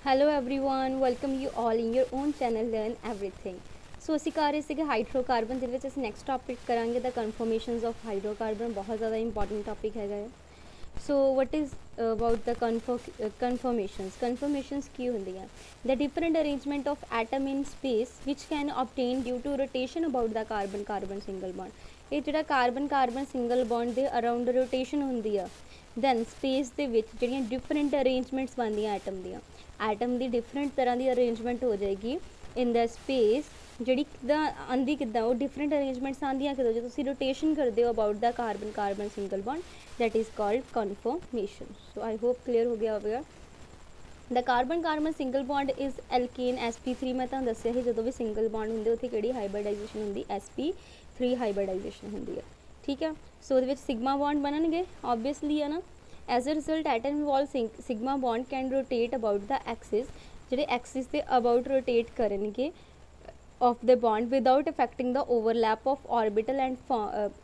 Hello everyone, welcome you all in your own channel Learn Everything. सो ਅਸੀਂ ਕਰ ਰਹੇ ਸੀਗੇ ਹਾਈਡਰੋਕਾਰਬਨ ਜਿਹਦੇ ਵਿੱਚ ਅਸੀਂ ਨੈਕਸਟ ਟੌਪਿਕ ਕਰਾਂਗੇ ਦਾ ਕਨਫਰਮੇਸ਼ਨਸ ਆਫ ਹਾਈਡਰੋਕਾਰਬਨ। ਬਹੁਤ ਜ਼ਿਆਦਾ ਇੰਪੋਰਟੈਂਟ ਟੌਪਿਕ ਹੈਗਾ ਹੈ। ਸੋ what is about the confirmations ਕੀ ਹੁੰਦੀਆਂ? The different arrangement of atom in space ਵਿਚ can obtain due to rotation about the carbon single bond. ਇਹ ਜਿਹੜਾ ਕਾਰਬਨ ਸਿੰਗਲ ਬੌਂਡ ਦੇ ਅਰਾਊਂਡ ਰੋਟੇਸ਼ਨ ਹੁੰਦੀ ਆ। ਦੈਨ ਸਪੇਸ ਦੇ ਵਿੱਚ ਜਿਹੜੀਆਂ ਡਿਫਰੈਂਟ ਅਰੇਂਜਮੈਂਟਸ ਬਣਦੀਆਂ ਐਟਮ ਦੀ ਡਿਫਰੈਂਟ ਤਰ੍ਹਾਂ ਦੀ ਅਰੇਂਜਮੈਂਟ ਹੋ ਜਾਏਗੀ ਇਨ ਦ ਸਪੇਸ। ਜਿਹੜੀ ਕਿੱਦਾਂ ਆਉਂਦੀ ਕਿੱਦਾਂ ਉਹ ਡਿਫਰੈਂਟ ਅਰੇਂਜਮੈਂਟਸ ਆਉਂਦੀਆਂ ਕਿੱਦਾਂ, ਜਦੋਂ ਤੁਸੀਂ ਰੋਟੇਸ਼ਨ ਕਰਦੇ ਹੋ about the carbon single bond, that is called confirmation. So I hope clear ਹੋ ਗਿਆ ਹੋਵੇਗਾ। The carbon single bond is alkane sp3। ਮੈਂ ਤੁਹਾਨੂੰ ਦੱਸਿਆ ਸੀ ਜਦੋਂ ਵੀ ਸਿੰਗਲ ਬੌਂਡ ਹੁੰਦੇ ਉੱਥੇ ਕਿਹੜੀ ਹਾਈਬ੍ਰਿਡਾਈਜੇਸ਼ਨ ਹੁੰਦੀ, sp3 ਹਾਈਬ੍ਰਿਡਾਈਜੇਸ਼ਨ ਹੁੰਦੀ ਹੈ। ਠੀਕ ਹੈ, ਸੋ ਉਹਦੇ ਵਿੱਚ ਸਿਗਮਾ ਬੌਂਡ ਬਣਨਗੇ ਓਬਵੀਅਸਲੀ ਹੈ ਨਾ। As a result atom involve sigma bond can rotate about the axis, ਜਿਹੜੇ ਐਕਸਿਸ ਦੇ ਅਬਾਊਟ ਰੋਟੇਟ ਕਰਨਗੇ of the bond without affecting the overlap of orbital and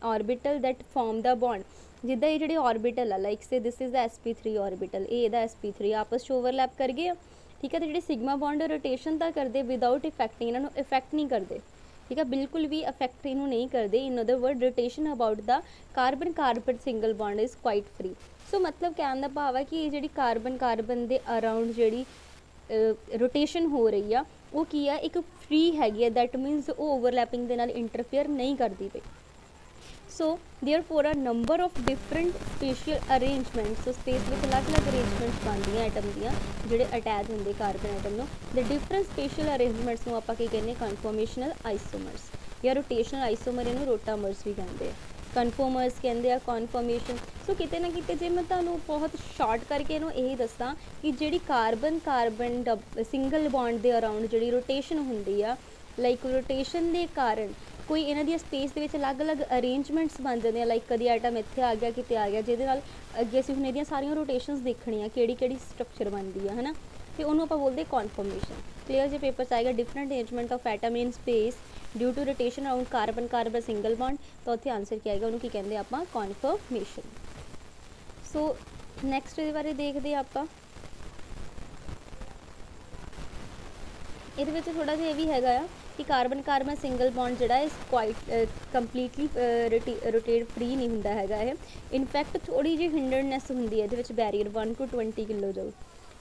orbital that form the bond। ਜਿੱਦਾਂ ਇਹ ਜਿਹੜੇ orbital ਆ like say this is the sp3 orbital, ਇਹ ਇਹਦਾ sp3 ਆਪਸ 'ਚ ਓਵਰਲੈਪ ਕਰ ਗਏ ਆ। ਠੀਕ ਹੈ, ਤੇ ਜਿਹੜੇ ਸਿਗਮਾ ਬੌਂਡ ਰੋਟੇਸ਼ਨ ਤਾਂ ਕਰਦੇ ਵਿਦਾਊਟ ਇਫੈਕਟਿੰਗ, ਇਹਨਾਂ ਨੂੰ ਇਫੈਕਟ ਨਹੀਂ ਕਰਦੇ। ਠੀਕ ਹੈ, ਬਿਲਕੁਲ ਵੀ ਇਫੈਕਟ ਇਹਨੂੰ ਨਹੀਂ ਕਰਦੇ। In other word rotation about the carbon single bond is quite free. So ਮਤਲਬ ਕਹਿਣ ਦਾ ਭਾਵ ਹੈ ਕਿ ਇਹ ਜਿਹੜੀ ਕਾਰਬਨ ਦੇ ਅਰਾਊਂਡ ਜਿਹੜੀ ਰੋਟੇਸ਼ਨ ਹੋ ਰਹੀ ਆ ਉਹ ਕੀ ਆ, ਇੱਕ ਫ੍ਰੀ ਹੈਗੀ ਆ। ਦੈਟ ਮੀਨਸ ਉਹ ਓਵਰਲੈਪਿੰਗ ਦੇ ਨਾਲ ਇੰਟਰਫੇਅਰ ਨਹੀਂ ਕਰਦੀ ਪਈ। ਸੋ ਦੇਅਰ ਫੋਰ ਆ number of different ਸਪੇਸ਼ੀਅਲ arrangements. So space ਵਿੱਚ ਅਲੱਗ-ਅਲੱਗ ਅਰੇਂਜਮੈਂਟਸ ਬਣਦੀਆਂ ਐਟਮ ਦੀਆਂ ਜਿਹੜੇ ਅਟੈਚ ਹੁੰਦੇ ਕਾਰਬਨ ਐਟਮ ਨੂੰ। ਦ ਡਿਫਰੈਂਟ ਸਪੇਸ਼ੀਅਲ ਅਰੇਂਜਮੈਂਟਸ ਨੂੰ ਆਪਾਂ ਕੀ ਕਹਿੰਦੇ, ਕਨਫਰਮੇਸ਼ਨਲ ਆਈਸੋਮਰਸ ਜਾਂ ਰੋਟੇਸ਼ਨਲ ਆਈਸੋਮਰ, ਇਹਨੂੰ ਰੋਟਾਮਰਸ ਵੀ ਕਹਿੰਦੇ ਆ, ਕਨਫਰਮਰਸ ਕਹਿੰਦੇ ਆ, ਕਨਫਰਮੇਸ਼ਨ। ਸੋ ਕਿਤੇ ਨਾ ਕਿਤੇ ਜੇ ਮੈਂ ਤੁਹਾਨੂੰ ਬਹੁਤ ਸ਼ਾਰਟ ਕਰਕੇ ਇਹਨੂੰ ਇਹੀ ਦੱਸਾਂ ਕਿ ਜਿਹੜੀ ਕਾਰਬਨ ਸਿੰਗਲ ਬੌਂਡ ਦੇ ਅਰਾਊਂਡ ਜਿਹੜੀ ਰੋਟੇਸ਼ਨ ਹੁੰਦੀ ਆ, ਲਾਈਕ ਰੋਟੇਸ਼ਨ ਦੇ ਕਾਰਨ ਕੋਈ ਇਹਨਾਂ ਦੀਆਂ ਸਪੇਸ ਦੇ ਵਿੱਚ ਅਲੱਗ-ਅਲੱਗ ਅਰੇਂਜਮੈਂਟਸ ਬਣ ਜਾਂਦੇ ਆ। ਲਾਈਕ ਕਦੀ ਆਈਟਮ ਇੱਥੇ ਆ ਗਿਆ, ਕਿਤੇ ਆ ਗਿਆ, ਜਿਹਦੇ ਨਾਲ ਅੱਗੇ ਅਸੀਂ ਹੁਣ ਇਹਦੀਆਂ ਸਾਰੀਆਂ ਰੋਟੇਸ਼ਨਸ ਦੇਖਣੀਆਂ ਕਿਹੜੀ ਸਟਰਕਚਰ ਬਣਦੀ ਆ, ਹੈ ਨਾ। ਤੇ ਉਹਨੂੰ ਆਪਾਂ ਬੋਲਦੇ ਕਨਫਰਮੇਸ਼ਨ। ਕਲੀਅਰ ਜੇ ਪੇਪਰ 'ਚ ਆਏਗਾ different arrangement of atom in space due to rotation around carbon single bond, ਤਾਂ ਉੱਥੇ ਆਨਸਰ ਕੀ ਆਏਗਾ, ਉਹਨੂੰ ਕੀ ਕਹਿੰਦੇ ਆਪਾਂ, ਕਨਫਰਮੇਸ਼ਨ। ਸੋ ਨੈਕਸਟ ਇਹਦੇ ਬਾਰੇ ਦੇਖਦੇ ਆਪਾਂ। ਇਹਦੇ ਵਿੱਚ ਥੋੜ੍ਹਾ ਜਿਹਾ ਇਹ ਵੀ ਹੈਗਾ ਆ ਕਿ ਕਾਰਬਨ ਸਿੰਗਲ ਬੌਂਡ ਜਿਹੜਾ ਇਸ ਕੁਆਇਟ ਕੰਪਲੀਟਲੀ ਰੋਟੇਟ ਫ੍ਰੀ ਨਹੀਂ ਹੁੰਦਾ ਹੈਗਾ ਇਹ। ਇਨਫੈਕਟ ਥੋੜ੍ਹੀ ਜਿਹੀ ਹਿੰਡਰਨੈਸ ਹੁੰਦੀ ਹੈ ਇਹਦੇ ਵਿੱਚ, ਬੈਰੀਅਰ 1 to 20 ਕਿਲੋ ਜੂਲ।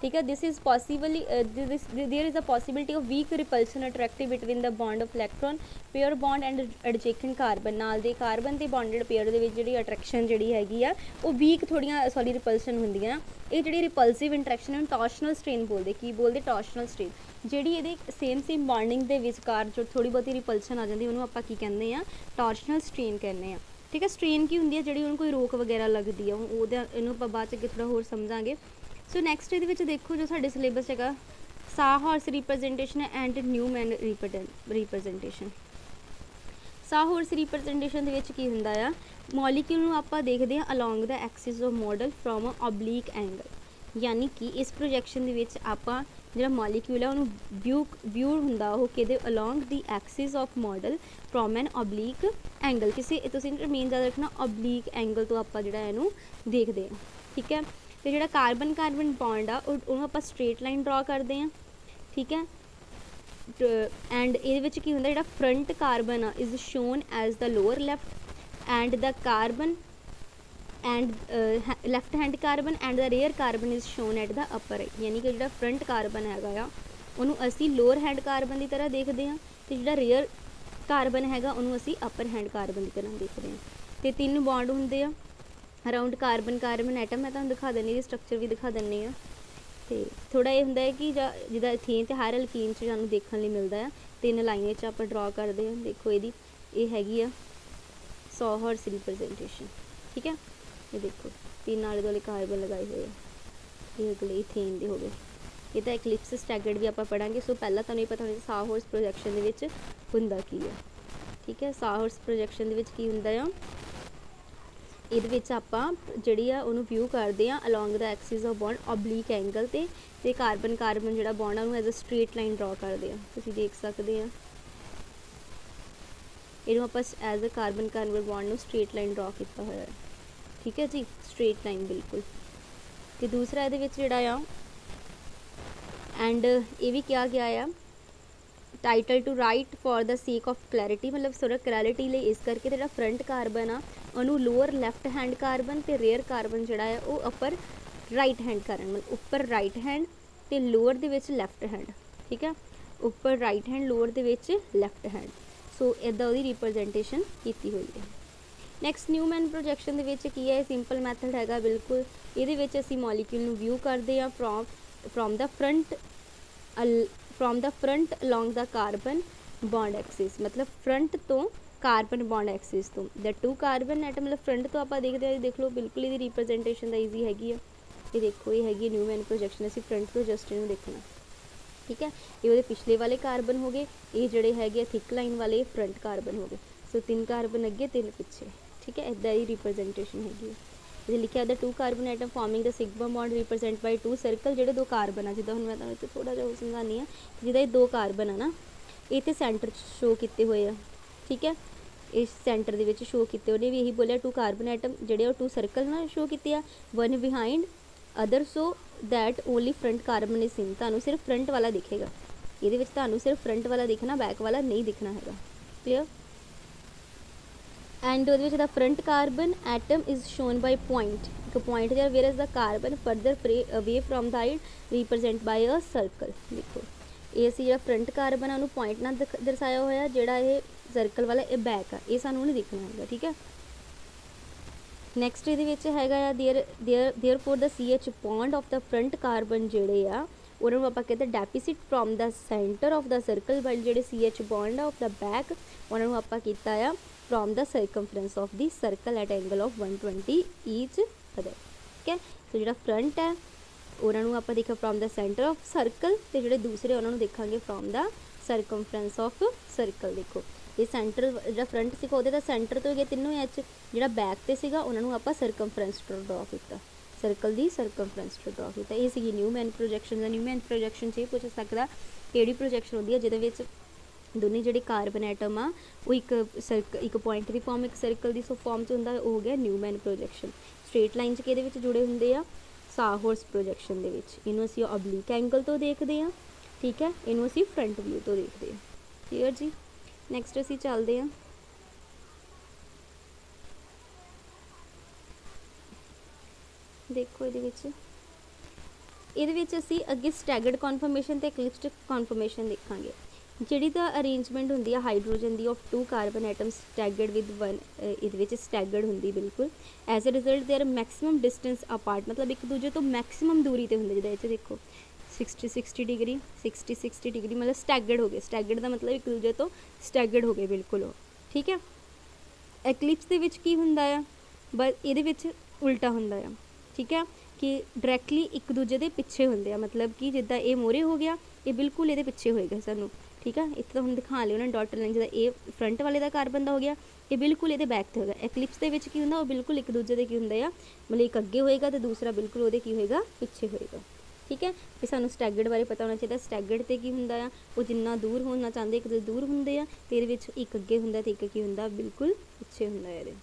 ਠੀਕ ਹੈ, this is possibly there is a possibility of weak repulsion attractive between the bond of electron pair bond and adjacent carbon. ਨਾਲ ਦੇ ਕਾਰਬਨ ਤੇ ਬੌਂਡਡ ਪੇਅਰ ਦੇ ਵਿੱਚ ਜਿਹੜੀ ਅਟਰੈਕਸ਼ਨ ਜਿਹੜੀ ਹੈਗੀ ਆ ਉਹ ਵੀਕ ਥੋੜ੍ਹੀਆਂ ਰਿਪਲਸ਼ਨ ਹੁੰਦੀਆਂ। ਇਹ ਜਿਹੜੀ ਰਿਪਲਸਿਵ ਇੰਟਰੈਕਸ਼ਨ ਹੈ ਟੋਰਸ਼ਨਲ ਸਟ੍ਰੇਨ ਬੋਲਦੇ। ਕੀ ਬੋਲਦੇ? ਟੋਰਸ਼ਨਲ ਸਟ੍ਰੇਨ। ਜਿਹੜੀ ਇਹਦੇ ਸੇਮ ਬੌਂਡਿੰਗ ਦੇ ਵਿਚਕਾਰ ਜੋ ਥੋੜ੍ਹੀ ਬਹੁਤੀ ਰਿਪਲਸ਼ਨ ਆ ਜਾਂਦੀ ਉਹਨੂੰ ਆਪਾਂ ਕੀ ਕਹਿੰਦੇ ਆ, ਟੋਰਸ਼ਨਲ ਸਟ੍ਰੇਨ ਕਹਿੰਦੇ ਆ। ਠੀਕ ਹੈ, ਸਟ੍ਰੇਨ ਕੀ ਹੁੰਦੀ ਹੈ, ਜਿਹੜੀ ਉਹਨੂੰ ਕੋਈ ਰੋਕ ਵਗੈਰਾ ਲੱਗਦੀ ਆ, ਇਹਨੂੰ ਆਪਾਂ ਬਾਅਦ 'ਚ ਅੱਗੇ ਥੋੜ੍ਹਾ ਹੋਰ ਸਮਝਾਂਗੇ। ਸੋ ਨੈਕਸਟ ਇਹਦੇ ਵਿੱਚ ਦੇਖੋ ਜੋ ਸਾਡੇ ਸਿਲੇਬਸ ਹੈਗਾ, ਸਾਹੌਰਸ ਰਿਪਰਜੈਂਟੇਸ਼ਨ ਐਂਡ ਨਿਊਮੈਨ ਰਿਪਰਜੈਂਟੇਸ਼ਨ। ਸਾਹੌਰਸ ਰਿਪਰਜੈਂਟੇਸ਼ਨ ਦੇ ਵਿੱਚ ਕੀ ਹੁੰਦਾ ਆ, ਮੋਲੀਕਿਊਲ ਨੂੰ ਆਪਾਂ ਦੇਖਦੇ ਹਾਂ along the axis of model from a oblique angle. ਯਾਨੀ ਕਿ ਇਸ ਪ੍ਰੋਜੈਕਸ਼ਨ ਦੇ ਵਿੱਚ ਆਪਾਂ ਜਿਹੜਾ ਮੋਲੀਕਿਊਲ ਹੈ ਉਹਨੂੰ ਵਿਊ ਹੁੰਦਾ ਉਹ ਕਿਹਦੇ, along the Axis of model from N oblique angle. ਕਿਸੇ ਤੁਸੀਂ ਮੇਨ ਜ਼ਿਆਦਾ ਰੱਖਣਾ ਓਬਲੀਕ ਐਂਗਲ ਤੋਂ ਆਪਾਂ ਜਿਹੜਾ ਇਹਨੂੰ ਦੇਖਦੇ ਹਾਂ। ਠੀਕ ਹੈ, ਤੇ ਜਿਹੜਾ ਕਾਰਬਨ ਬੌਂਡ ਆ ਉਹਨੂੰ ਆਪਾਂ ਸਟ੍ਰੇਟ ਲਾਈਨ ਡਰਾ ਕਰਦੇ ਹਾਂ। ਠੀਕ ਹੈ, ਐਂਡ ਇਹਦੇ ਵਿੱਚ ਕੀ ਹੁੰਦਾ, ਜਿਹੜਾ ਫਰੰਟ ਕਾਰਬਨ ਆ is shown as the lower left and the carbon and left hand carbon and the rear carbon is shown at the upper. ਯਾਨੀ ਕਿ ਜਿਹੜਾ ਫਰੰਟ ਕਾਰਬਨ ਹੈਗਾ ਆ ਉਹਨੂੰ ਅਸੀਂ ਲੋਅਰ ਹੈਂਡ ਕਾਰਬਨ ਦੀ ਤਰ੍ਹਾਂ ਦੇਖਦੇ ਹਾਂ, ਅਤੇ ਜਿਹੜਾ ਰੇਅਰ ਕਾਰਬਨ ਹੈਗਾ ਉਹਨੂੰ ਅਸੀਂ ਅਪਰ ਹੈਂਡ ਕਾਰਬਨ ਦੀ ਤਰ੍ਹਾਂ ਦੇਖਦੇ ਹਾਂ। ਅਤੇ 3 ਬੌਂਡ ਹੁੰਦੇ ਆ ਅਰਾਊਂਡ ਕਾਰਬਨ ਐਟਮ। ਮੈਂ ਤੁਹਾਨੂੰ ਦਿਖਾ ਦਿੰਦੀ, ਇਹਦੀ ਸਟਰਕਚਰ ਵੀ ਦਿਖਾ ਦਿੰਦੀ ਹਾਂ। ਅਤੇ ਥੋੜ੍ਹਾ ਇਹ ਹੁੰਦਾ ਹੈ ਕਿ ਜਿੱਦਾਂ ਇਥੇਨ ਅਤੇ ਹਾਇਰ ਅਲਕੀਨ 'ਚ ਸਾਨੂੰ ਦੇਖਣ ਲਈ ਮਿਲਦਾ ਆ, 3 ਲਾਈਨਾਂ 'ਚ ਆਪਾਂ ਡਰਾ ਕਰਦੇ ਹਾਂ। ਦੇਖੋ ਇਹਦੀ ਇਹ ਹੈਗੀ ਆ ਸਾਹੌਰਸ ਰਿਪਰਜੈਂਟੇਸ਼ਨ। ਠੀਕ ਹੈ, ਇਹ ਦੇਖੋ 3 ਆਲੇ ਦੁਆਲੇ ਕਾਰਬਨ ਲਗਾਏ ਹੋਏ ਆ, ਇਹ ਅਗਲੇ ਇਥੇਨ ਦੇ ਹੋ ਗਏ। ਇਹ ਤਾਂ ਐਕਲਿਪਸ ਸਟੈਗਰਡ ਵੀ ਆਪਾਂ ਪੜ੍ਹਾਂਗੇ। ਸੋ ਪਹਿਲਾਂ ਤੁਹਾਨੂੰ ਇਹ ਪਤਾ ਹੋਣਾ ਸਾਹੌਰਸ ਪ੍ਰੋਜੈਕਸ਼ਨ ਦੇ ਵਿੱਚ ਹੁੰਦਾ ਕੀ ਆ। ਠੀਕ ਹੈ, ਸਾਹੌਰਸ ਪ੍ਰੋਜੈਕਸ਼ਨ ਦੇ ਵਿੱਚ ਕੀ ਹੁੰਦਾ ਆ, ਇਹਦੇ ਵਿੱਚ ਆਪਾਂ ਜਿਹੜੀ ਆ ਉਹਨੂੰ ਵਿਊ ਕਰਦੇ ਹਾਂ along the axis of bond oblique angle ਤੇ ਕਾਰਬਨ ਜਿਹੜਾ ਬੌਂਡ ਆ ਉਹਨੂੰ ਐਜ਼ ਅ ਸਟ੍ਰੇਟ ਲਾਈਨ ਡਰਾ ਕਰਦੇ ਹਾਂ। ਤੁਸੀਂ ਦੇਖ ਸਕਦੇ ਆ ਇਹਨੂੰ ਆਪਾਂ ਐਜ਼ ਅ ਕਾਰਬਨ ਬੌਂਡ ਨੂੰ ਸਟ੍ਰੇਟ ਲਾਈਨ ਡਰਾ ਕੀਤਾ ਹੋਇਆ ਹੈ। ਠੀਕ ਹੈ ਜੀ, ਸਟ੍ਰੇਟ ਲਾਈਨ ਬਿਲਕੁਲ। ਤੇ ਦੂਸਰਾ ਇਹਦੇ ਵਿੱਚ ਜਿਹੜਾ ਆ एंड ये भी किया गया है title to right for the sake of clarity, मतलब थोड़ा क्लैरिटी लिए इस करके जो फ्रंट कार्बन आ उन्होंने लोअर लैफ्ट हैंड कार्बन तो रेयर कार्बन जोड़ा है वो अपर राइट हैंड कार्बन, मतलब उपर राइट हैंड तो लोअर दे विच लैफ्ट हैंड, ठीक है, उपर राइट हैंड लोअर दे विच लैफ्ट हैंड। सो इदा वो रिप्रजेंटेशन की हुई है। नैक्सट न्यूमैन प्रोजैक्शन दे विच की है, सिंपल मैथड है बिल्कुल। ये असी मॉलीक्यूल नू व्यू करते हैं from the front along the carbon bond axis, मतलब फ्रंट तो कार्बन बॉन्ड एक्सिस तो द टू कार्बन एटम, मतलब फ्रंट तो आप देखते हैं, देख लो बिल्कुल ये रिप्रजेंटेशन द ईजी हैगी है। ये देखो ये हैगी न्यूमैन प्रोजैक्शन, असी फ्रंट तो जस्ट इनू देखना, ठीक है। ये वो पिछले वाले कार्बन हो गए, ये जोड़े है थिक लाइन वाले फ्रंट कार्बन हो गए। सो 3 कार्बन अगे 3 पिछे, ठीक है, इदा ही रिप्रजेंटेशन हैगी। ये लिखा the two carbon atom forming the sigma bond represent by 2 circle, जो 2 कार्बन आ जिदा मैं तुहानूं थोड़ा जिहा समझानी है, जिदा 2 कार्बन है ना ये तो सेंटर शो किए हुए हैं, ठीक है, इस सेंटर दे विच शो किए, उन्हें भी यही बोलिया 2 कार्बन एटम जोड़े 2 सर्कल ना शो किए आ, one behind other, so that only front carbon is in, तुहानूं सिर्फ फ्रंट वाला दिखेगा, ये तुहानूं सिर्फ फ्रंट वाला दिखना, बैक वाला नहीं दिखना है, clear. And the front carbon atom is shown by point, एक पॉइंट जरा where is the carbon further away from the side represent by a circle. देखो ये जो फ्रंट कार्बन है उन्होंने पॉइंट ना दर्शाया होया, जोड़ा ये सर्कल वाला ये बैक है, ये सानू नहीं दिखना है, ठीक है। नैक्सट ये है there for the CH bond of the front carbon जोड़े आ उन्होंने आप कहते हैं deficit from the centre of the circle, but जोड़े CH bond of the back उन्होंने आप किया from the circumference of the circle at angle of 120 each other, ठीक है। तो जो फ्रंट है उन्होंने आप देखा from the centre of circle, तो जोड़े दूसरे उन्होंने देखा from the circumference of circle. देखो ये सेंटर जो फ्रंट से वो सेंटर तो गए तीनों एच, जो बैक से सीगा उन्होंने आप सर्कमफ्रेंस टू ड्रॉ किया, सर्कल की सर्कमफ्रेंस टू ड्रॉ किया। ये सी न्यूमैन प्रोजैक्शन, न्यूमैन प्रोजैक्शन से पूछ सकता कि प्रोजैक्शन होती है जिद दोनों जोड़े कार्बन एटम आ वो एक पॉइंट की फॉर्म एक सर्कल की फॉर्म च होंदा, हो गया न्यूमैन प्रोजैक्शन। स्ट्रेट लाइन च कि जुड़े होंगे आ साहॉर्स प्रोजैक्शन दे विच, इनू असीं ऑब्लिक एंगल तो देखते हैं, ठीक है, इनू असीं फ्रंट व्यू तो देखते हैं, क्लीयर जी। नैक्सट असीं चलते हैं देखो ये असीं अगे स्टैगर्ड कॉन्फर्मेशन तो एक्लिप्स्ड कॉन्फर्मेशन देखांगे। जिहड़ी दा अरेंजमेंट होंदी है हाइड्रोजन दी of 2 carbon atom staggered with 1, ये स्टैगर्ड होंदी बिल्कुल। As a result there maximum distance apart, मतलब एक दूजे तो मैक्सिमम दूरी ते होंदे, जिहदे देखो 60 डिग्री 60 डिग्री, मतलब स्टैगर्ड हो गए। स्टैगर्ड का मतलब एक दूजे तो स्टैगर्ड हो गए बिल्कुल हो, ठीक है। एक्लिप्स दे विच की हुंदा है, बस ये विच उल्टा हुंदा है, ठीक है, कि डायरैक्टली एक दूजे के पिछे होंगे, मतलब कि जिदा ये मोहरे हो गया ये बिल्कुल ये पिछे होएगा सानू, ठीक है। इतना तो हम दिखा लिया उन्होंने डॉट लाइन, जिदा ये फ्रंट वाले का कार्बन का हो गया ये बिल्कुल ये बैक से होगा। एक्लिप्स के विच की होंदा वो बिल्कुल एक दूजे के की होंदा है, मतलब एक अगे होएगा तो दूसरा बिल्कुल वो की होएगा पिछे होएगा, ठीक है। ये सानू स्टैगर्ड बारे पता होना चाहिए। स्टैगर्ड ते की हुंदा है वो जिन्ना दूर होना चाहते एक दूजे दूर होंगे आ, तो ये एक अगे होंदा ते एक की होंदा बिल्कुल पिछे होंदा है।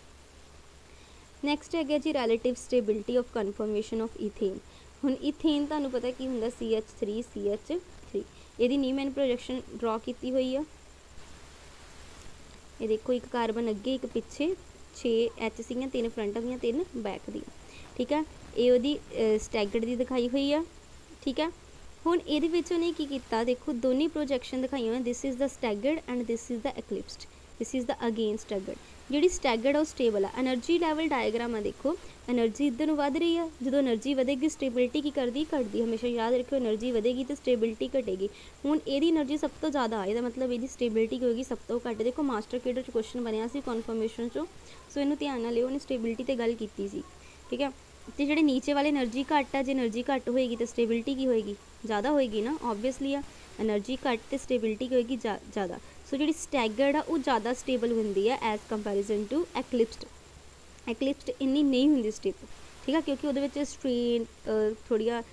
नैक्सट है जी relative stability of conformation of ethane. हुण ईथेन तुहानूं पता की हुंदा CH3 ये न्यूमैन प्रोजैक्शन ड्रॉ की हुई है। ये देखो एक कार्बन अगे एक पिछे 6 H सी 3 फ्रंट दियाँ 3 बैक दियाँ, ठीक है। ये वही स्टैगर्ड की दिखाई हुई है, ठीक है। हुण इहदे विच उहने की कीता, देखो दोनों प्रोजैक्शन दिखाई हुई, this is the staggered and this is the eclipsed, this is the again staggered. जी स्टैगर्ड है वो स्टेबल है। एनर्जी लैवल डायग्राम है, देखो एनर्जी इधर वध रही है, जो एनर्जी वधेगी स्टेबिलिटी की करती घटती, हमेशा याद रखियो एनर्जी वधेगी तो स्टेबिलिटी घटेगी। हुण इहदी एनर्जी सब तो ज़्यादा है, मतलब ये स्टेबिलिटी होगी सब तो घट। देखो मास्टर केडर च क्वेश्चन बनया सी कॉन्फर्मेशन चो, सो इनू ध्यान नाल लियो, उन्हें स्टेबिलिटी ते गल कीती सी, ठीक है। तो जो नीचे वाले एनर्जी घट है, जो एनर्जी घट होएगी तो स्टेबिलिटी की होएगी ज़्यादा होएगी ना, ऑबवियसली है एनर्जी घट तो स्टेबिलिटी की होएगी ज़्यादा। सो जी स्टैगर्ड है वो ज़्यादा स्टेबल होंगी है एज कंपैरिजन टू एक्लिप्स्ड। एक्लिप्स्ड इन्नी नहीं होंगी स्टेबल, ठीक है, क्योंकि वो स्ट्रेन थोड़िया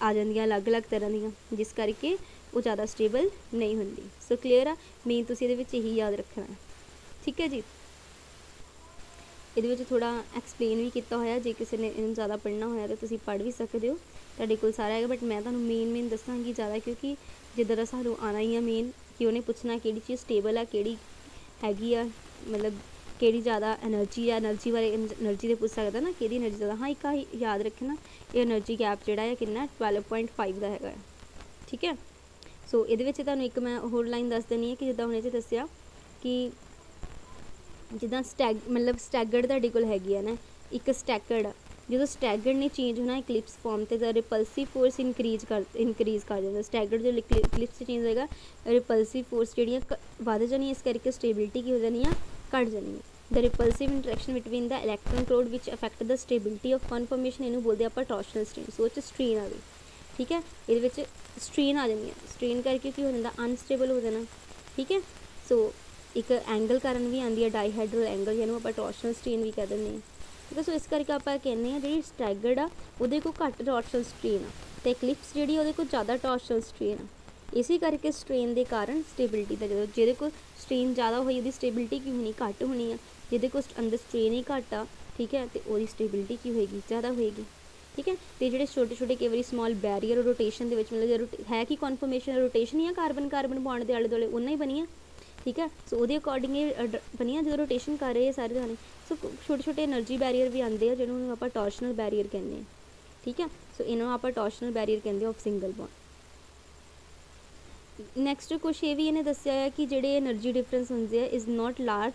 आ जांदियां अलग अलग तरह दियां, जिस करके वो ज़्यादा स्टेबल नहीं होंगी। सो क्लीयर है, मेन तुसीं इहदे विच यही याद रखना है, ठीक है जी। ਇਹਦੇ ਵਿੱਚ ਥੋੜਾ ਐਕਸਪਲੇਨ ਵੀ ਕੀਤਾ ਹੋਇਆ, ਜੇ ਕਿਸੇ ਨੇ ਇਹਨੂੰ ਜ਼ਿਆਦਾ ਪੜ੍ਹਨਾ ਹੋਇਆ ਤਾਂ ਤੁਸੀਂ ਪੜ੍ਹ ਵੀ ਸਕਦੇ ਹੋ, ਤੁਹਾਡੇ ਕੋਲ ਸਾਰਾ ਹੈਗਾ। ਬਟ ਮੈਂ ਤੁਹਾਨੂੰ ਮੇਨ ਦੱਸਾਂਗੀ ਜ਼ਿਆਦਾ, ਕਿਉਂਕਿ ਜਿੱਦਾਂ ਦਾ ਸਾਨੂੰ ਆਉਣਾ ਹੀ ਆ ਮੇਨ, ਕਿ ਉਹਨੇ ਪੁੱਛਣਾ ਕਿਹੜੀ ਚੀਜ਼ ਸਟੇਬਲ ਆ, ਕਿਹੜੀ ਹੈਗੀ ਆ, ਮਤਲਬ ਕਿਹੜੀ ਜ਼ਿਆਦਾ ਐਨਰਜੀ ਆ, ਐਨਰਜੀ ਬਾਰੇ ਐਨਰਜੀ ਦੇ ਪੁੱਛ ਸਕਦਾ ਨਾ, ਕਿਹਦੀ ਐਨਰਜੀ ਜ਼ਿਆਦਾ। ਹਾਂ ਇੱਕ ਯਾਦ ਰੱਖਣਾ, ਇਹ ਐਨਰਜੀ ਗੈਪ ਜਿਹੜਾ ਹੈ ਕਿੰਨਾ 12.5 ਦਾ ਹੈਗਾ। ਠੀਕ ਹੈ, ਸੋ ਇਹਦੇ ਵਿੱਚ ਤੁਹਾਨੂੰ ਇੱਕ ਮੈਂ ਹੋਰ ਲਾਈਨ ਦੱਸ ਦੇਣੀ ਹੈ, ਕਿ ਜਿੱਦਾਂ ਹੁਣ ਇਹ 'ਚ ਦੱਸਿਆ ਕਿ ਜਿੱਦਾਂ ਮਤਲਬ ਸਟੈਗਰਡ ਤੁਹਾਡੇ ਕੋਲ ਹੈਗੀ ਆ ਨਾ, ਇੱਕ ਸਟੈਕਰਡ, ਜਦੋਂ ਸਟੈਗਰਡ ਨੇ ਚੇਂਜ ਹੋਣਾ ਇਕਲਿਪਸ ਫਾਰਮ ਤੇ ਤਾਂ ਰਿਪਲਸਿਵ ਫੋਰਸ ਇਨਕਰੀਜ਼ ਕਰ ਜਾਂਦਾ। ਸਟੈਗਰਡ ਜਦੋਂ ਇਕਲਿਪਸ ਚੇਂਜ ਹੋਏਗਾ, ਰਿਪਲਸਿਵ ਫੋਰਸ ਜਿਹੜੀਆਂ ਵੱਧ ਜਾਣੀ, ਇਸ ਕਰਕੇ ਸਟੇਬਿਲਿਟੀ ਕੀ ਹੋ ਜਾਣੀ ਆ, ਘਟ ਜਾਣੀ ਹੈ। The repulsive interaction between the electron cloud ਵਿਚ affect the stability of conformation, ਇਹਨੂੰ ਬੋਲਦੇ ਆਪਾਂ ਟੋਰਸ਼ਨਲ ਸਟ੍ਰੇਨ। ਸੋ ਇਹ 'ਚ ਸਟ੍ਰੇਨ ਆ ਗਈ। ਠੀਕ ਹੈ, ਇਹਦੇ ਵਿੱਚ ਸਟ੍ਰੇਨ ਆ ਜਾਂਦੀ ਹੈ, ਸਟ੍ਰੇਨ ਕਰਕੇ ਕੀ ਹੋ ਜਾਂਦਾ, ਅਨਸਟੇਬਲ ਹੋ ਜਾਣਾ। ਠੀਕ ਹੈ, ਸੋ ਇੱਕ ਐਂਗਲ ਕਾਰਨ ਵੀ ਆਉਂਦੀ ਹੈ ਡਾਈਹਾਈਡਰਲ ਐਂਗਲ, ਜਿਹਨੂੰ ਆਪਾਂ ਟੋਰਸ਼ਨਲ ਸਟ੍ਰੇਨ ਵੀ ਕਹਿ ਦਿੰਦੇ ਹਾਂ। ਠੀਕ ਹੈ, ਸੋ ਇਸ ਕਰਕੇ ਆਪਾਂ ਕਹਿੰਦੇ ਹਾਂ ਜਿਹੜੀ ਸਟੈਗਰਡ ਆ ਉਹਦੇ ਕੋਲ ਘੱਟ ਟੋਰਸ਼ਨਲ ਸਟ੍ਰੇਨ ਆ, ਅਤੇ ਇਕਲਿਪਸ ਜਿਹੜੀ ਉਹਦੇ ਕੋਲ ਜ਼ਿਆਦਾ ਟੋਰਸ਼ਨਲ ਸਟ੍ਰੇਨ ਆ। ਇਸੇ ਕਰਕੇ ਸਟ੍ਰੇਨ ਦੇ ਕਾਰਨ ਸਟੇਬਿਲਿਟੀ ਦਾ, ਜਦੋਂ ਜਿਹਦੇ ਕੋਲ ਸਟ੍ਰੇਨ ਜ਼ਿਆਦਾ ਹੋਈ ਉਹਦੀ ਸਟੇਬਿਲਿਟੀ ਕੀ ਹੋਣੀ, ਘੱਟ ਹੋਣੀ ਆ। ਜਿਹਦੇ ਕੋਲ ਅੰਦਰ ਸਟ੍ਰੇਨ ਹੀ ਘੱਟ ਆ, ਠੀਕ ਹੈ, ਅਤੇ ਉਹਦੀ ਸਟੇਬਿਲਿਟੀ ਕੀ ਹੋਏਗੀ, ਜ਼ਿਆਦਾ ਹੋਏਗੀ। ਠੀਕ ਹੈ, ਅਤੇ ਜਿਹੜੇ ਛੋਟੇ ਛੋਟੇ ਕਈ ਵਾਰੀ ਸਮੋਲ ਬੈਰੀਅਰ ਰੋਟੇਸ਼ਨ ਦੇ ਵਿੱਚ, ਮਤਲਬ ਹੈ ਕਿ ਕਨਫਰਮੇਸ਼ਨ ਰੋਟੇਸ਼ਨ ਹੀ ਆ, ਕਾਰਬਨ ਬੌਂਡ ਦੇ ਆਲੇ ਦੁਆਲੇ ਉਹਨਾਂ ਹੀ ਬਣੀ ਆ। ਠੀਕ ਹੈ, ਸੋ ਉਹਦੇ ਅਕੋਰਡਿੰਗ ਇਹ ਬਣੀ ਆ, ਜਦੋਂ ਰੋਟੇਸ਼ਨ ਕਰ ਰਹੇ ਸਾਰੇ ਜਾਣੇ। ਸੋ ਛੋਟੇ ਛੋਟੇ ਐਨਰਜੀ ਬੈਰੀਅਰ ਵੀ ਆਉਂਦੇ ਆ, ਜਿਹਨੂੰ ਆਪਾਂ ਟੋਰਸ਼ਨਲ ਬੈਰੀਅਰ ਕਹਿੰਦੇ ਹਾਂ। ਠੀਕ ਹੈ, ਸੋ ਇਹਨਾਂ ਨੂੰ ਆਪਾਂ ਟੋਰਸ਼ਨਲ ਬੈਰੀਅਰ ਕਹਿੰਦੇ ਆਫ ਸਿੰਗਲ ਬੌਂਡ। ਨੈਕਸਟ ਕੁਛ ਇਹ ਵੀ ਇਹਨੇ ਦੱਸਿਆ ਹੈ ਕਿ ਜਿਹੜੇ ਐਨਰਜੀ ਡਿਫਰੈਂਸ ਹੁੰਦੇ ਆ is not large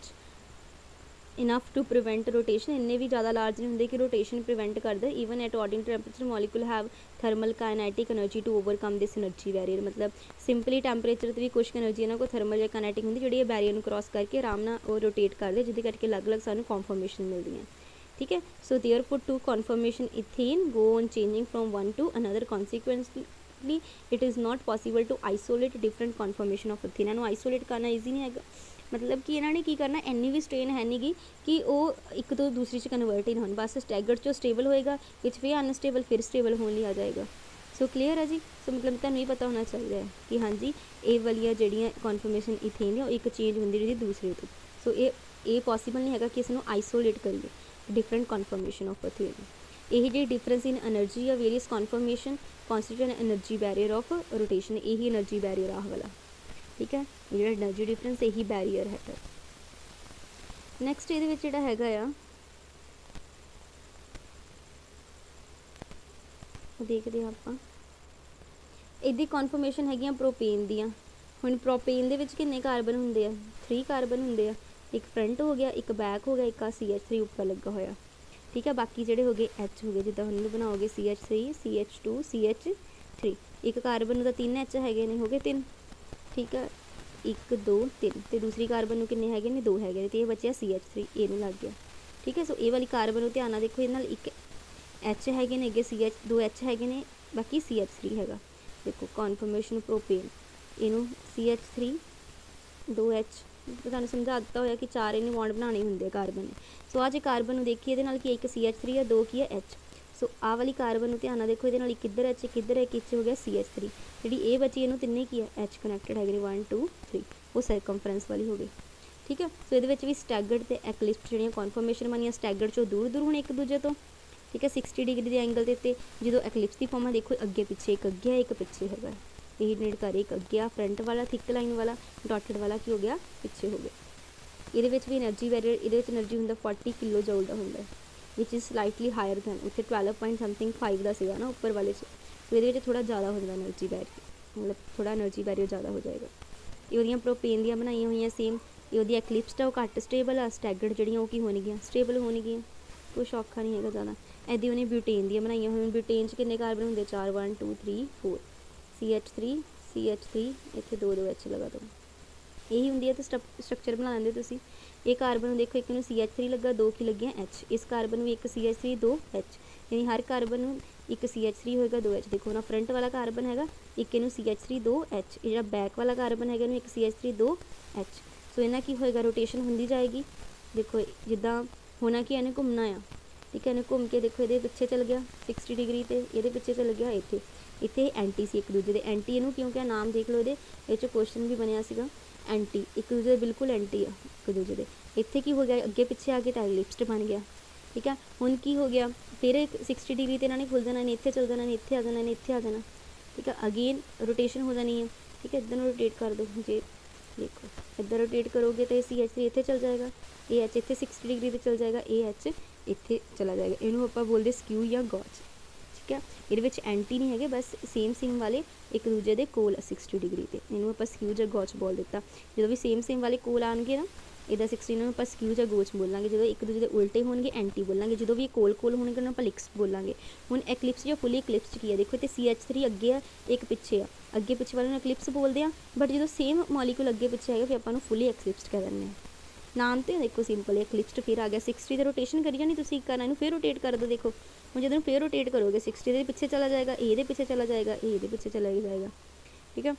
enough to prevent rotation, ਇੰਨੇ ਵੀ ਜ਼ਿਆਦਾ ਲਾਰਜ ਨਹੀਂ ਹੁੰਦੇ ਕਿ ਰੋਟੇਸ਼ਨ ਪ੍ਰੀਵੈਂਟ ਕਰਦੇ। Even at ordinary temperature molecule have thermal kinetic energy to overcome this energy barrier, ਮਤਲਬ ਸਿੰਪਲੀ ਟੈਂਪਰੇਚਰ 'ਤੇ ਵੀ ਕੁਛ ਐਨਰਜੀ ਇਹਨਾਂ ਕੋਲ ਥਰਮਲ ਜਾਂ ਕਾਇਨੈਟਿਕ ਹੁੰਦੀ, ਜਿਹੜੀ ਇਹ ਬੈਰੀਅਰ ਨੂੰ ਕ੍ਰੋਸ ਕਰਕੇ ਆਰਾਮ ਨਾਲ ਉਹ ਰੋਟੇਟ ਕਰਦੇ, ਜਿਹਦੇ ਕਰਕੇ ਅਲੱਗ-ਅਲੱਗ ਸਾਨੂੰ ਕਨਫਰਮੇਸ਼ਨ ਮਿਲਦੀਆਂ। ਠੀਕ ਹੈ, so therefore two conformation ethane go on changing from one to another, consequently it is not possible to isolate different conformation of ethane. ਇਹਨਾਂ ਨੂੰ ਆਈਸੋਲੇਟ ਕਰਨਾ ਈਜ਼ੀ ਨਹੀਂ ਹੈਗਾ, ਮਤਲਬ ਕਿ ਇਹਨਾਂ ਨੇ ਕੀ ਕਰਨਾ, ਇੰਨੀ ਵੀ ਸਟ੍ਰੇਨ ਹੈ ਨਹੀਂ ਗੀ ਕਿ ਉਹ ਇੱਕ ਤੋਂ ਦੂਸਰੀ 'ਚ ਕਨਵਰਟ ਹੀ ਨਾ ਹੋਣ, ਬਸ ਸਟੈਗਰਡ 'ਚੋਂ ਸਟੇਬਲ ਹੋਏਗਾ, ਵਿੱਚ ਵੀ ਅਨਸਟੇਬਲ, ਫਿਰ ਸਟੇਬਲ ਹੋਣ ਲਈ ਆ ਜਾਏਗਾ। ਸੋ ਕਲੀਅਰ ਹੈ ਜੀ। ਸੋ ਮਤਲਬ ਤੁਹਾਨੂੰ ਇਹ ਪਤਾ ਹੋਣਾ ਚਾਹੀਦਾ ਹੈ ਕਿ ਹਾਂਜੀ ਇਹ ਵਾਲੀਆਂ ਜਿਹੜੀਆਂ ਕਨਫਰਮੇਸ਼ਨ ਇਥੇਨ ਦੀਆਂ ਉਹ ਇੱਕ ਚੇਂਜ ਹੁੰਦੀ ਜਿਹਦੀ ਦੂਸਰੇ ਤੋਂ। ਸੋ ਇਹ ਪੋਸੀਬਲ ਨਹੀਂ ਹੈਗਾ ਕਿ ਇਸ ਨੂੰ ਆਈਸੋਲੇਟ ਕਰੀਏ ਡਿਫਰੈਂਟ ਕਨਫਰਮੇਸ਼ਨ ਆਫ ਇਥੇਨ। ਇਹ ਜਿਹੜੀ ਡਿਫਰੈਂਸ ਇਨ ਐਨਰਜੀ ਆ various conformation constitute energy barrier of rotation, ਇਹੀ ਐਨਰਜੀ ਬੈਰੀਅਰ ਆਹ ਵਾਲਾ। ਠੀਕ ਹੈ, ਜਿਹੜਾ ਐਨਰਜੀ ਡਿਫਰੈਂਸ ਇਹੀ ਬੈਰੀਅਰ ਹੈਗਾ। ਨੈਕਸਟ ਇਹਦੇ ਵਿੱਚ ਜਿਹੜਾ ਹੈਗਾ ਆ ਦੇਖਦੇ ਹਾਂ ਆਪਾਂ, ਇਹਦੀ ਕਨਫਰਮੇਸ਼ਨ ਹੈਗੀਆਂ ਪ੍ਰੋਪੇਨ ਦੀਆਂ। ਹੁਣ ਪ੍ਰੋਪੇਨ ਦੇ ਵਿੱਚ ਕਿੰਨੇ ਕਾਰਬਨ ਹੁੰਦੇ ਆ, 3 ਕਾਰਬਨ ਹੁੰਦੇ ਆ, ਇੱਕ ਫਰੰਟ ਹੋ ਗਿਆ, ਇੱਕ ਬੈਕ ਹੋ ਗਿਆ, ਇੱਕ ਆ CH3 ਉੱਪਰ ਲੱਗਾ ਹੋਇਆ। ਠੀਕ ਹੈ, ਬਾਕੀ ਜਿਹੜੇ ਹੋ ਗਏ H ਹੋ ਗਏ, ਜਿੱਦਾਂ ਹੁਣ ਇਹਨੂੰ ਬਣਾਓਗੇ CH3 CH2 CH3, ਇੱਕ ਕਾਰਬਨ ਨੂੰ ਤਾਂ 3 H ਹੈਗੇ ਨੇ, ਹੋ ਗਏ 3। ਠੀਕ ਹੈ, 1 2 3, ਅਤੇ ਦੂਸਰੀ ਕਾਰਬਨ ਨੂੰ ਕਿੰਨੇ ਹੈਗੇ ਨੇ, 2 ਹੈਗੇ ਨੇ, ਅਤੇ ਇਹ ਬਚਿਆ CH3, ਇਹਨੂੰ ਲੱਗ ਗਿਆ। ਠੀਕ ਹੈ, ਸੋ ਇਹ ਵਾਲੀ ਕਾਰਬਨ ਨੂੰ ਧਿਆਨ ਨਾਲ ਦੇਖੋ, ਇਹਦੇ ਨਾਲ ਇੱਕ H ਹੈਗੇ ਨੇ, ਅੱਗੇ ਦੋ H ਹੈਗੇ ਨੇ, ਬਾਕੀ CH3 ਹੈਗਾ। ਦੇਖੋ ਕਨਫਰਮੇਸ਼ਨ ਪ੍ਰੋਪੇਨ, ਇਹਨੂੰ CH3 2 H, ਤੁਹਾਨੂੰ ਸਮਝਾ ਦਿੱਤਾ ਹੋਇਆ ਕਿ 4 ਇਹਨੇ ਬੌਂਡ ਬਣਾਉਣੇ ਹੁੰਦੇ ਆ ਕਾਰਬਨ ਨੇ। ਸੋ ਆਹ ਜੇ ਕਾਰਬਨ ਨੂੰ ਦੇਖੀਏ, ਇਹਦੇ ਨਾਲ ਕੀ ਇੱਕ CH3 ਹੈ, 2 ਕੀ ਹੈ H। ਸੋ ਆਹ ਵਾਲੀ ਕਾਰਬਨ ਨੂੰ ਧਿਆਨ ਨਾਲ ਦੇਖੋ, ਇਹਦੇ ਨਾਲ ਇੱਕ ਇੱਧਰ H, ਇੱਕ ਇੱਧਰ ਇੱਕ ਹੋ ਗਿਆ CH3, ਜਿਹੜੀ ਇਹ ਬਚੀ ਇਹਨੂੰ ਤਿੰਨੇ ਕੀ ਹੈ H ਕਨੈਕਟਡ ਹੈਗੇ ਨੇ, 1 2 3, ਉਹ ਸਰਕਮਫਰੈਂਸ ਵਾਲੀ ਹੋ ਗਈ। ਠੀਕ ਹੈ, ਸੋ ਇਹਦੇ ਵਿੱਚ ਵੀ ਸਟੈਗਰਡ ਅਤੇ ਐਕਲਿਪਸ ਜਿਹੜੀਆਂ ਕਨਫਰਮੇਸ਼ਨ ਬਣੀਆਂ, ਸਟੈਗਰਡ 'ਚੋਂ ਦੂਰ ਦੂਰ ਹੋਣੇ ਇੱਕ ਦੂਜੇ ਤੋਂ। ਠੀਕ ਹੈ, 60 ਡਿਗਰੀ ਦੇ ਐਂਗਲ ਦੇ ਉੱਤੇ। ਜਦੋਂ ਐਕਲਿਪਸ ਦੀ ਫੋਰਮ ਆ ਦੇਖੋ, ਅੱਗੇ ਪਿੱਛੇ, ਇੱਕ ਅੱਗੇ ਹੈ ਇੱਕ ਪਿੱਛੇ ਹੈਗਾ, ਇਹ ਡਿਨੇਟ ਕਰੇ, ਇੱਕ ਅੱਗੇ ਆ ਫਰੰਟ ਵਾਲਾ ਥਿਕ ਲਾਈਨ ਵਾਲਾ, ਡਾਟਡ ਵਾਲਾ ਕੀ ਹੋ ਗਿਆ, ਪਿੱਛੇ ਹੋ ਗਿਆ। ਇਹਦੇ ਵਿੱਚ ਵੀ ਐਨਰਜੀ ਬੈਰੀਅਰ, ਇਹਦੇ ਵਿੱਚ ਐਨਰਜੀ ਹੁੰਦਾ 40 ਕਿਲੋ ਜੂਲ ਦਾ ਹੁੰਦਾ, ਵਿਚ ਇਜ਼ ਸਲਾਈਟਲੀ ਹਾਇਰ ਦੈਨ, ਉੱਥੇ 12 ਪੁਆਇੰਟ ਸਮਥਿੰਗ 5 ਦਾ ਸੀਗਾ ਨਾ ਉੱਪਰ ਵਾਲੇ 'ਚ, ਸੋ ਇਹਦੇ ਵਿੱਚ ਥੋੜ੍ਹਾ ਜ਼ਿਆਦਾ ਹੋ ਜਾਂਦਾ ਐਨਰਜੀ ਬੈਰੀਅਰ, ਮਤਲਬ ਥੋੜ੍ਹਾ ਐਨਰਜੀ ਬੈਰੀਅਰ ਜ਼ਿਆਦਾ ਹੋ ਜਾਏਗਾ। ਇਹ ਉਹਦੀਆਂ ਪ੍ਰੋਪੇਨ ਦੀਆਂ ਬਣਾਈਆਂ ਹੋਈਆਂ ਸੇਮ। ਇਹ ਉਹਦੀ ਐਕਲਿਪਸਡ ਆ ਉਹ ਘੱਟ ਸਟੇਬਲ ਆ, ਸਟੈਗਰਡ ਜਿਹੜੀਆਂ ਉਹ ਕੀ ਹੋਣਗੀਆਂ, ਸਟੇਬਲ ਹੋਣਗੀਆਂ, ਕੁਛ ਔਖਾ ਨਹੀਂ ਹੈਗਾ ਜ਼ਿਆਦਾ। ਇਹਦੀ ਉਹਨੇ ਬਿਊਟੇਨ ਦੀਆਂ ਬਣਾਈਆਂ ਹੋਈਆਂ। ਬਿਊਟੇਨ 'ਚ ਕਿੰਨੇ ਕਾਰਬਨ ਹੁੰਦੇ, 4 1 2 3 4, CH3 CH3, ਇੱਥੇ 2 2 H ਲਗਾ ਦਿਓ, ਇਹੀ ਹੁੰਦੀ ਹੈ। ਅਤੇ ਸਟਰਕਚਰ ਬਣਾ ਲੈਂਦੇ ਤੁਸੀਂ। ਇਹ ਕਾਰਬਨ ਨੂੰ ਦੇਖੋ, ਇੱਕ ਨੂੰ CH3 ਲੱਗਾ, 2 ਕੀ ਲੱਗੀਆਂ H, ਇਸ ਕਾਰਬਨ ਨੂੰ ਵੀ ਇੱਕ CH3 2 H, ਯਾਨੀ ਹਰ ਕਾਰਬਨ ਨੂੰ ਇੱਕ CH3 ਹੋਏਗਾ 2 H। ਦੇਖੋ ਨਾ ਫਰੰਟ ਵਾਲਾ ਕਾਰਬਨ ਹੈਗਾ, ਇੱਕ ਇਹਨੂੰ CH3 2 H, ਇਹ ਜਿਹੜਾ ਬੈਕ ਵਾਲਾ ਕਾਰਬਨ ਹੈਗਾ ਇਹਨੂੰ ਇੱਕ CH3 2 H। ਸੋ ਇਹਨਾਂ ਕੀ ਹੋਏਗਾ, ਰੋਟੇਸ਼ਨ ਹੁੰਦੀ ਜਾਏਗੀ। ਦੇਖੋ ਜਿੱਦਾਂ ਹੋਣਾ ਕਿ ਇਹਨੇ ਘੁੰਮਣਾ ਆ, ਠੀਕ ਹੈ, ਇਹਨੇ ਘੁੰਮ ਕੇ ਦੇਖੋ ਇਹਦੇ ਪਿੱਛੇ ਚੱਲ ਗਿਆ 60 ਡਿਗਰੀ 'ਤੇ, ਇਹਦੇ ਪਿੱਛੇ ਚੱਲ ਗਿਆ ਇੱਥੇ। ਇੱਥੇ ਐਂਟੀ ਸੀ ਇੱਕ ਦੂਜੇ ਦੇ, ਐਂਟੀ ਇਹਨੂੰ ਕਿਉਂਕਿ ਨਾਮ ਦੇਖ ਲਓ ਇਹਦੇ, ਇਹ 'ਚ ਕੁਐਸਚਨ ਵੀ ਬਣਿਆ ਸੀਗਾ, एंटी, एक दूजे बिल्कुल एंटी आ एक दूजे के। इत्थे की हो गया अगे पिछे आ गए तो एलिप्स्ट बन गया, ठीक है। हुण की हो गया फिर एक 60 डिग्री तो इन्होंने खुल जाना, इन्हें इत्थे चल जाना, इन्हें इत्थे आ जाना, इन्हें इत्थे आ जाना, ठीक है। अगेन रोटेशन हो जानी है, ठीक है। इधर रोटेट कर दो जी, देखो इधर रोटेट करोगे तो CH3 इत्थे चल जाएगा, AH इत्थे 60 डिग्री पर चल जाएगा, AH इत्थे चला जाएगा। इनू आपां बोलदे स्क्यू या गॉच, ठीक है। ये एंटी नहीं है, बस सेम वाले एक दूजे के कोल 60 डिग्री ते, इनू आपां स्क्यू या गॉच बोल दिता। जो भी सेम वाले कोल आएंगे ना इधर 60 इन्होंने आपां स्क्यू या गोच बोलांगे। जो एक दूजे के उल्टे होंगे एंटी बोलांगे, जो भी कोल होंगे उन्होंने आपां लिक्स बोलांगे। हुण एक्लिप्स या फुली एक्लिप्स की है, देखो इत्थे CH3 अगे है एक पिछे आ, अगे पिछे वाले एक्लिप्स बोलते हैं, बट जो सेम मॉलीक्यूल अगे पिछे है फिर आपां फुली एक्लिप्स कह देंगे। नाम तो देखो सिंपल है, एक्लिप्स फिर आ गया 60 तो रोटेशन करी जानी तुसीं करना, इनू फिर रोटेट कर दो। देखो हम जो फिर रोटेट करोगे 60 के पिछे चला जाएगा, ए पिछे चला जाएगा, ए पिछे चला जाएगा, ठीक है।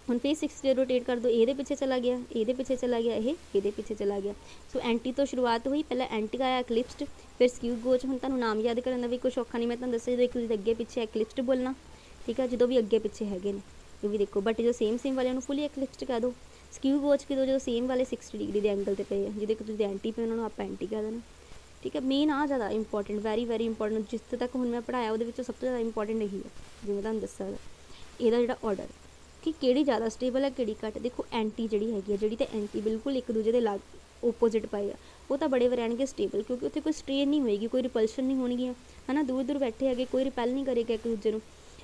हम फिर 60 रोटेट कर दो, ए पिछे चला गया, ए पिछे चला गया, ये पिछे चला गया। सो एंटी तो शुरुआत हुई, पहले एंटी आया एक्लिप्स्ड, फिर स्क्यू गोच। हम तुहानूं नाम याद करने का भी कुछ औखा नहीं, मैं तुहानूं दस्सिआ जो एक दूजे अगे पिछे एक्लिप्स्ड बोलना, ठीक है। जो भी अगे पिछे है ये भी देखो, बट जो सेम वाले उन्होंने फुली एक्लिप्स्ड कह दो। स्क्यू गोच की दो जो सेम वाले 60 डिग्री के एंगल पर पे है, जो एक दूजे एंटी पे उन्होंने आप एंटी कह देना, ठीक है। मेन आ ज़्यादा इंपॉर्टेंट, वैरी इंपॉर्टेंट, जिस तक हुण मैं पढ़ाया वो सब तो ज़्यादा इंपॉर्टेंट यही है, जिवें तुहानूं दस्सिआ इहदा जिहड़ा ऑर्डर कि किहड़ी ज़्यादा स्टेबल है किहड़ी घट। देखो एंटी जिहड़ी हैगी जिहड़ी तो एंटी बिल्कुल एक दूजे के लाग ओपोजिट पाए आ, वो तो बड़े रहणगे स्टेबल, क्योंकि उत्थे कोई स्ट्रेन नहीं होएगी, कोई रिपल्शन नहीं होणगी, है ना। दूर बैठे है, कोई रिपैल नहीं करेगा एक दूजे नूं।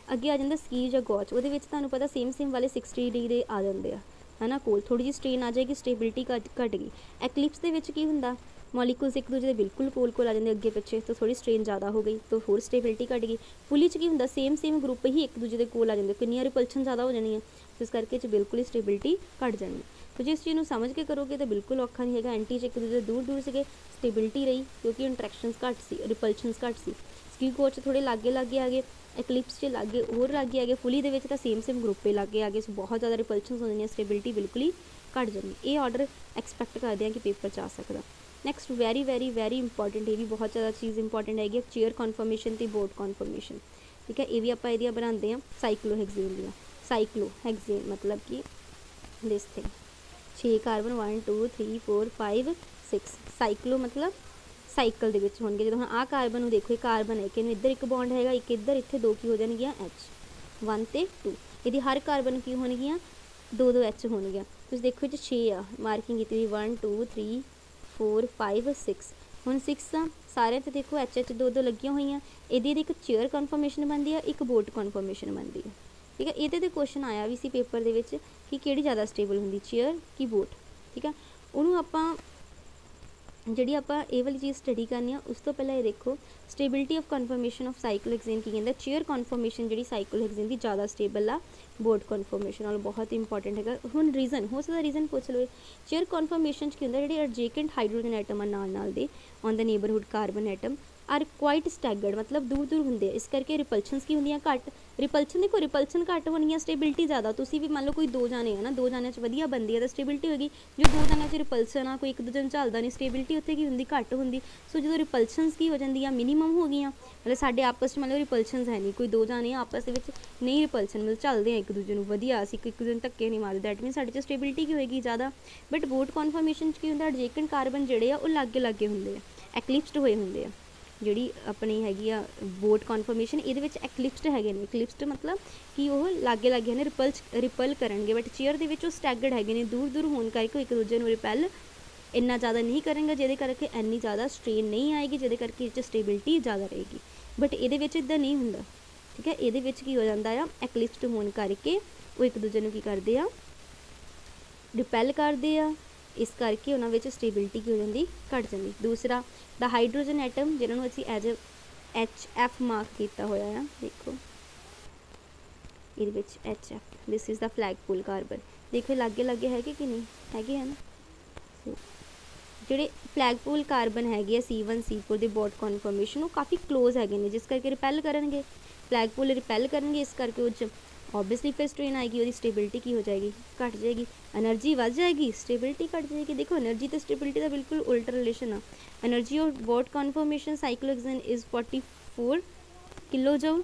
अगे आ जाता स्क्यू या गॉच, वो तुहानूं पता सेम वाले 60 डिग्री आ जाते हैं, है ना। कोल थोड़ी जी स्ट्रेन आ जाएगी, स्टेबिलिटी घट गई। एक्लिप्स के विच की हुंदा, मॉलीक्यूल्स एक दूजे के बिल्कुल कोल आ जाते अगे पिछे, तो थोड़ी स्ट्रेन ज़्यादा हो गई तो होर स्टेबिलिटी घट गई। फुली च की हुंदा सेम ग्रुप ही एक दूजे के कोल आ जाते, कितनी रिपल्शन ज़्यादा हो जानी है, तो इस करके बिल्कुल ही स्टेबिलिटी घट जानी। तो जिस चीज़ को समझ के करोगे तो बिल्कुल औखा नहीं है। एंटी एक दूजे दूर से स्टेबिलिटी रही क्योंकि इंट्रैक्शनस घट सी, रिपल्शनस घट सी। स्क्यू गोच थोड़े लागे आ गए, एक्लिप्स से लागे होर लागे आ गए, फुली दे विच तां सेम ग्रुप लागे आ गए, सो बहुत ज़्यादा रिपल्शनस हो जानी, स्टेबिलिटी बिल्कुल ही घट जानी। ये ऑर्डर एक्सपैक्ट करते हैं कि पेपर च आ सकता। नैक्सट वेरी इंपॉर्टेंट, ये भी बहुत ज़्यादा चीज़ इंपॉर्टेंट हैगी, चेयर कॉन्फर्मेशन तो बोट कॉन्फर्मेशन, ठीक है। ये भी आप बनाते हैं साइक्लोहेक्सेन दियाँ। साइक्लोहेक्सेन मतलब कि दिस थिंग 6 कार्बन 1 2 3 4 5 6, साइक्लो मतलब साइकिल के विच होणगे। जो आ कार्बन को देखो, ये कार्बन है कि इधर एक बॉन्ड है, एक इधर, इत्थे दो की हो जाएगियाँ H 1 ते 2, यदि हर कार्बन की होणगियाँ 2 H होणगियाँ। तुसीं देखो ये 6 आ मार्किंग की 1 2 3 4 5 6, हुण 6 आ सारे तो देखो H 2 लगियां हुई, ये एक चेयर कन्फर्मेशन बनती है, एक बोट कन्फर्मेशन बनती है, ठीक है। ये क्वेश्चन आया भी सी पेपर दे विच कि किहड़ी ज़्यादा स्टेबल होंगी, चेयर कि बोट, ठीक है। उन्होंने आपां जी आप वाली चीज़ स्टडी करनी है, उस तो पहले ये देखो stability of conformation of cyclohexane की कहते, चेयर कन्फर्मेशन जी साइक्लोहेक्सेन की ज़्यादा स्टेबल आ बोट कन्फर्मेशन और बहुत इंपॉर्टेंट है। हुण रीजन हो सकता, रीजन पूछ लो। चेयर कन्फर्मेशन की होंगे जी एडजेकेंट हाइड्रोजन एटम नाल they on the neighbourhood carbon atom are quite staggered, मतलब दूर होंगे, इस करके रिपल्शनस की होंगे घट। रिपल्शन देखो, रिपल्शन घट होनी, स्टेबिलिटी ज़्यादा। तुसीं भी मान लो कोई 2 जाने है ना, 2 जाने वधिया बनती है तो स्टेबिलिटी होगी, जो 2 जाने रिपल्शन आ कोई एक दूजे झलदा नहीं, स्टेबिलिटी उत्थे की होंगी घट होंगी। सो जो रिपल्शनस की हो जाती मिनीमम हो गई, मतलब साडे आपस में मतलब रिपल्शनस है नहीं, कोई 2 जाने आपस के नहीं रिपल्शन, मतलब चलते हैं एक दूजे को वधिया, असीं एक दूजे धक्के नहीं मारते, दैट मीन साडे स्टेबिलिटी की होएगी ज़्यादा। बट बोट कन्फर्मेशन की होंगे एडजेकेंट कार्बन जोड़े आ लागे होंगे, एक्लिप्स्ड होए होंगे आ। जी अपनी हैगी आ बोट कन्फर्मेशन, ये एक्लिप्स्ड है, एक्लिप्स्ड मतलब कि वो लागे ने रिपल करनगे, बट चेयर के वो स्टैगर्ड है, दूर होने करके एक दूजे को रिपैल इन्ना ज़्यादा नहीं करेंगे, जिहदे करके इन्नी ज़्यादा स्ट्रेन नहीं आएगी, जिहदे करके इस स्टेबिलिटी ज़्यादा रहेगी। बट ये इदा नहीं होंदा, ठीक है। ये की हो जाता है एक्लिप्स्ड होने करके वो एक दूजे को की करते हैं, रिपैल करते हैं, इस करके उन्होंने स्टेबिलिटी की हो जाती घट जाती। दूसरा द हाइड्रोजन एटम जिन्होंने असीं एज HF मार्क किया होया है, देखो ये HF, this is the flagpole carbon, देखो लागे है कि नहीं है ना। जोड़े फ्लैगपोल कार्बन है C1 C4 के बोट कन्फर्मेशन वो काफ़ी क्लोज है, जिस करके रिपैल करेंगे, फ्लैगपोल रिपैल करेंगे, इस करके वो ऑब्वियसली फिर स्ट्रेन आएगी, वो स्टेबिलिटी की हो जाएगी घट जाएगी, एनर्जी बढ़ जाएगी, स्टेबिलिटी घट जाएगी। देखो एनर्जी तो स्टेबिलिटी का बिल्कुल उल्टा रिलेशन है। Energy of boat conformation cyclohexane is 44 kilo joule,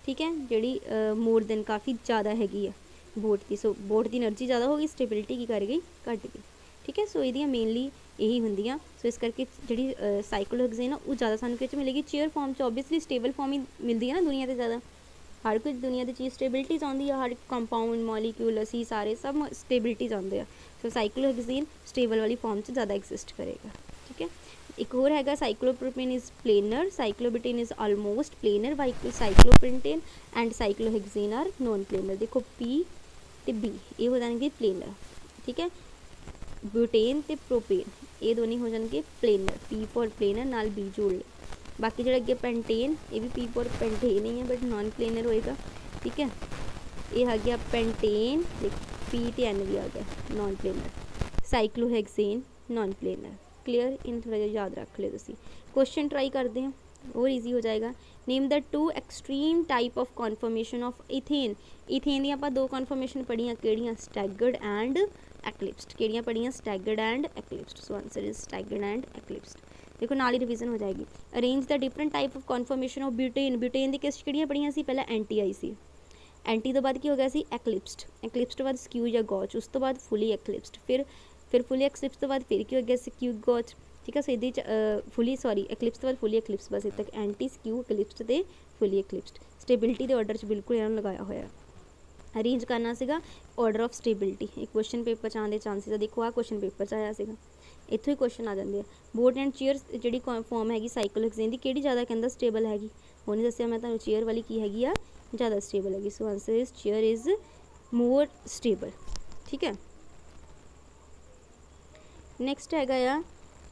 ठीक है, जी मोर देन काफ़ी ज़्यादा हैगी है, बोट की। सो बोट की एनर्जी ज़्यादा हो गई, स्टेबिलिटी की कर गई घट गई। ठीक है, सो ये मेनली यही होंदियां। सो इस करके जी साइक्लोहेक्सेन आ वो ज़्यादा सानूं किहड़े मिलेगी, चेयर फॉर्म च। ओबीयसली स्टेबल फॉर्म ही मिलती है ना दुनिया से ज़्यादा, हर कोई दुनिया की चीज़ स्टेबिलिटी चाहती है, हर कंपाउंड मॉलीक्यूल असी सारे सब स्टेबिलिटी चाहते हैं। सो साइक्लोहेक्सेन स्टेबल वाली फॉर्म च ज़्यादा एग्जिस्ट करेगा। ठीक है, एक होर हैगा cyclopropane is planar, cyclobutane is almost planar, cyclopentane and cyclohexane are non planar. देखो पी तो बी ये हो जाएंगे प्लेनर। ठीक है, ब्यूटेन तो प्रोपेन ये दोनों हो जाएंगे प्लेनर, पी फॉर प्लेनर नाल बी जोड़ ले। बाकी जो अगे पेंटेन ये भी पी फॉर पेंटेन ही है बट नॉन प्लेनर होएगा। ठीक है, ये आ गया पेंटेन, पी तो एन भी आ गया non planar. Cyclohexane non planar. Clear, इन थोड़ा जिहा याद रख लियो तुसीं। क्वेश्चन ट्राई करते हैं और ईजी हो जाएगा। Name the two extreme type of conformation of ethane. Ethane दी आपां दो कॉन्फॉर्मेशन पढ़ियां किहड़ियां, स्टैगर्ड एंड एक्लिप्स्ड। किहड़ियां पढ़ियां, staggered and eclipsed. So answer is staggered and eclipsed. देखो नाल ही रिवीजन हो जाएगी। Arrange the different type of conformation of butane. Butane दी किस किहड़ियां पढ़ियां सी, पहला एंटी आई सी, एंटी तो बाद की हो गया सी एक्लिप्स्ड, एक्लिप्स्ड तो बाद स्क्यू या गॉच, उस तो बाद फुली एक्लिप्स्ड, फिर फुली एक्लिप्स तो बाद फिर की हो गया स्क्यू गॉच। ठीक है, सो ये फुली सॉरी एक्लिप्स तो बाद फुली एक्लिप्स, बस इतने तक एंटी स्क्यू एक्लिप्स्ड तो फुली एक्लिप्स्ड। स्टेबिलिटी के ऑर्डर च बिल्कुल इन्होंने लगाया होया। अरेंज करना सीगा ऑर्डर ऑफ स्टेबिलिटी। एक क्वेश्चन पेपर च आने चांसेस, देखो आ क्वेश्चन पेपर च आया सीगा, इत्थों ही क्वेश्चन आ जाते हैं। बोट एंड चेयर जी फॉर्म हैगी साइक्लोहेक्सेन की, किहड़ी ज़्यादा कहता स्टेबल हैगी, वो नहीं दसिया मैं तुहानूं, चेयर वाली की हैगी आ ज़्यादा स्टेबल हैगी। So answer is chair is more stable. ठीक है, नेक्स्ट हैगा आ